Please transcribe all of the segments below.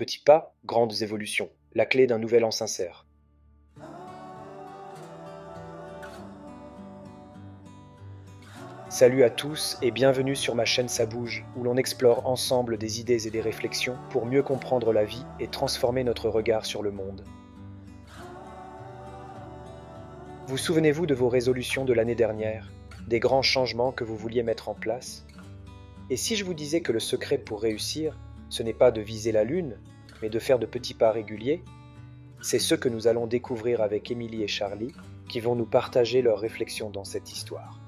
Petits pas, grandes évolutions. La clé d'un nouvel an sincère. Salut à tous et bienvenue sur ma chaîne Ça bouge, où l'on explore ensemble des idées et des réflexions pour mieux comprendre la vie et transformer notre regard sur le monde. Vous souvenez-vous de vos résolutions de l'année dernière, des grands changements que vous vouliez mettre en place? Et si je vous disais que le secret pour réussir, ce n'est pas de viser la lune, mais de faire de petits pas réguliers? C'est ce que nous allons découvrir avec Émilie et Charlie, qui vont nous partager leurs réflexions dans cette histoire.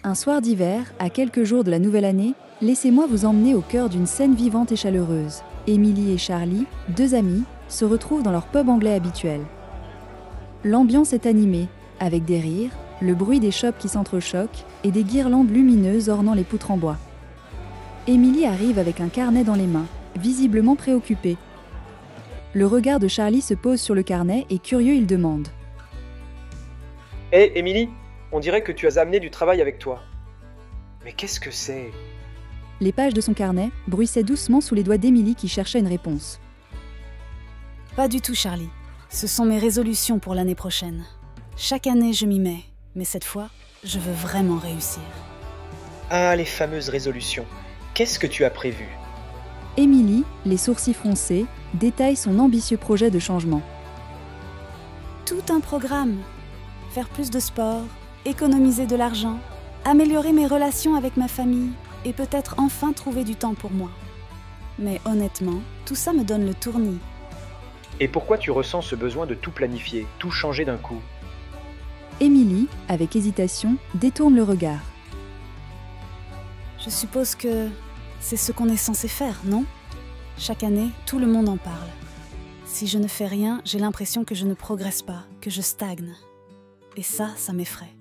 Un soir d'hiver, à quelques jours de la nouvelle année, laissez-moi vous emmener au cœur d'une scène vivante et chaleureuse. Émilie et Charlie, deux amis, se retrouvent dans leur pub anglais habituel. L'ambiance est animée, avec des rires, le bruit des chopes qui s'entrechoquent et des guirlandes lumineuses ornant les poutres en bois. Émilie arrive avec un carnet dans les mains, visiblement préoccupée. Le regard de Charlie se pose sur le carnet et curieux, il demande. « Hé, Émilie, on dirait que tu as amené du travail avec toi. Mais qu'est-ce que c'est ?» Les pages de son carnet bruissaient doucement sous les doigts d'Émilie qui cherchait une réponse. Pas du tout, Charlie. Ce sont mes résolutions pour l'année prochaine. Chaque année, je m'y mets, mais cette fois, je veux vraiment réussir. Ah, les fameuses résolutions. Qu'est-ce que tu as prévu? Émilie, les sourcils froncés, détaille son ambitieux projet de changement. Tout un programme. Faire plus de sport, économiser de l'argent, améliorer mes relations avec ma famille et peut-être enfin trouver du temps pour moi. Mais honnêtement, tout ça me donne le tournis. Et pourquoi tu ressens ce besoin de tout planifier, tout changer d'un coup? Émilie, avec hésitation, détourne le regard. Je suppose que c'est ce qu'on est censé faire, non? Chaque année, tout le monde en parle. Si je ne fais rien, j'ai l'impression que je ne progresse pas, que je stagne. Et ça m'effraie.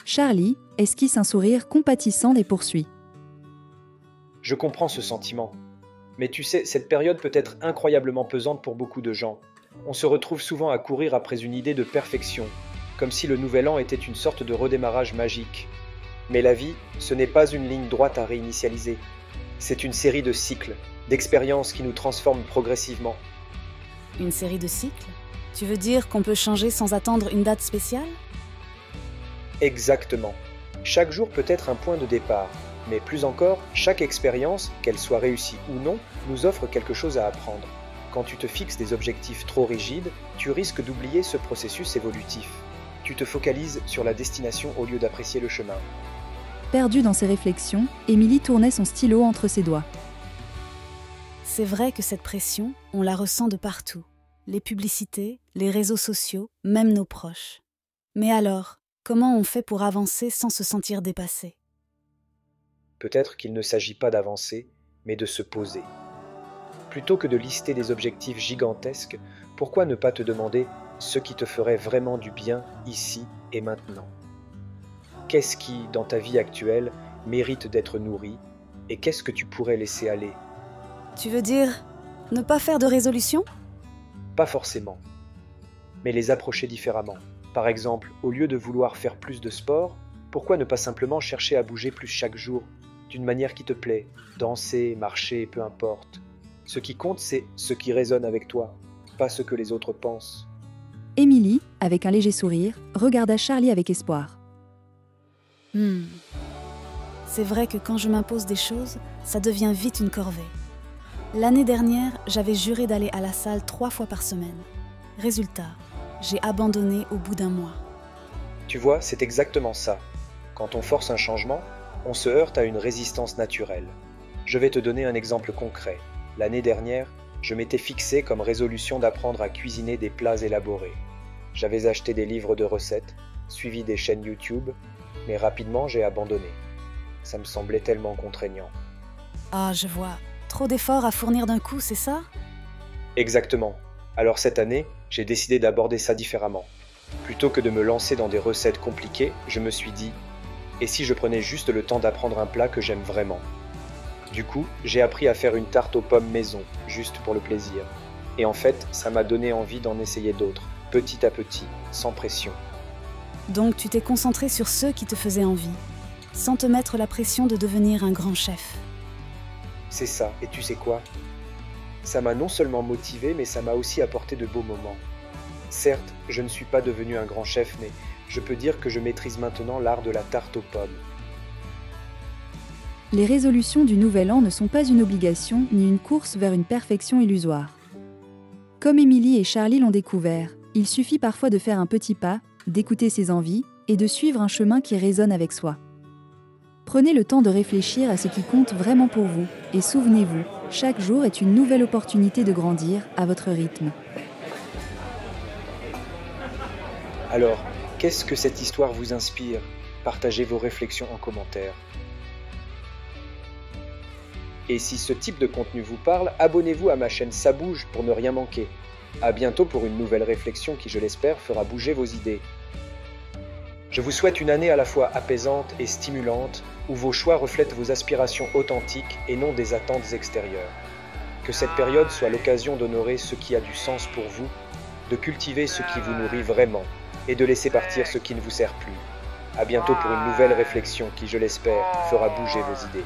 Charlie esquisse un sourire compatissant et poursuit. Je comprends ce sentiment. Mais tu sais, cette période peut être incroyablement pesante pour beaucoup de gens. On se retrouve souvent à courir après une idée de perfection, comme si le nouvel an était une sorte de redémarrage magique. Mais la vie, ce n'est pas une ligne droite à réinitialiser. C'est une série de cycles, d'expériences qui nous transforment progressivement. Une série de cycles? Tu veux dire qu'on peut changer sans attendre une date spéciale? Exactement. Chaque jour peut être un point de départ, mais plus encore, chaque expérience, qu'elle soit réussie ou non, nous offre quelque chose à apprendre. Quand tu te fixes des objectifs trop rigides, tu risques d'oublier ce processus évolutif. Tu te focalises sur la destination au lieu d'apprécier le chemin. Perdue dans ses réflexions, Émilie tournait son stylo entre ses doigts. C'est vrai que cette pression, on la ressent de partout. Les publicités, les réseaux sociaux, même nos proches. Mais alors, comment on fait pour avancer sans se sentir dépassé? Peut-être qu'il ne s'agit pas d'avancer, mais de se poser. Plutôt que de lister des objectifs gigantesques, pourquoi ne pas te demander ce qui te ferait vraiment du bien ici et maintenant? Qu'est-ce qui, dans ta vie actuelle, mérite d'être nourri, et qu'est-ce que tu pourrais laisser aller? Tu veux dire ne pas faire de résolution? Pas forcément, mais les approcher différemment. Par exemple, au lieu de vouloir faire plus de sport, pourquoi ne pas simplement chercher à bouger plus chaque jour, d'une manière qui te plaît, danser, marcher, peu importe. Ce qui compte, c'est ce qui résonne avec toi, pas ce que les autres pensent. Émilie, avec un léger sourire, regarda Charlie avec espoir. C'est vrai que quand je m'impose des choses, ça devient vite une corvée. L'année dernière, j'avais juré d'aller à la salle 3 fois par semaine. Résultat, j'ai abandonné au bout d'un mois. Tu vois, c'est exactement ça. Quand on force un changement, on se heurte à une résistance naturelle. Je vais te donner un exemple concret. L'année dernière, je m'étais fixé comme résolution d'apprendre à cuisiner des plats élaborés. J'avais acheté des livres de recettes, suivi des chaînes YouTube, mais rapidement j'ai abandonné. Ça me semblait tellement contraignant. Ah, je vois. Trop d'efforts à fournir d'un coup, c'est ça? Exactement. Alors cette année, j'ai décidé d'aborder ça différemment. Plutôt que de me lancer dans des recettes compliquées, je me suis dit « Et si je prenais juste le temps d'apprendre un plat que j'aime vraiment ?» Du coup, j'ai appris à faire une tarte aux pommes maison, juste pour le plaisir. Et en fait, ça m'a donné envie d'en essayer d'autres, petit à petit, sans pression. Donc tu t'es concentré sur ceux qui te faisaient envie, sans te mettre la pression de devenir un grand chef. C'est ça, et tu sais quoi? Ça m'a non seulement motivé, mais ça m'a aussi apporté de beaux moments. Certes, je ne suis pas devenu un grand chef, mais je peux dire que je maîtrise maintenant l'art de la tarte aux pommes. Les résolutions du Nouvel An ne sont pas une obligation ni une course vers une perfection illusoire. Comme Émilie et Charlie l'ont découvert, il suffit parfois de faire un petit pas, d'écouter ses envies et de suivre un chemin qui résonne avec soi. Prenez le temps de réfléchir à ce qui compte vraiment pour vous et souvenez-vous, chaque jour est une nouvelle opportunité de grandir à votre rythme. Alors, qu'est-ce que cette histoire vous inspire? Partagez vos réflexions en commentaire. Et si ce type de contenu vous parle, abonnez-vous à ma chaîne Ça Bouge pour ne rien manquer. À bientôt pour une nouvelle réflexion qui, je l'espère, fera bouger vos idées. Je vous souhaite une année à la fois apaisante et stimulante, où vos choix reflètent vos aspirations authentiques et non des attentes extérieures. Que cette période soit l'occasion d'honorer ce qui a du sens pour vous, de cultiver ce qui vous nourrit vraiment, et de laisser partir ce qui ne vous sert plus. À bientôt pour une nouvelle réflexion qui, je l'espère, fera bouger vos idées.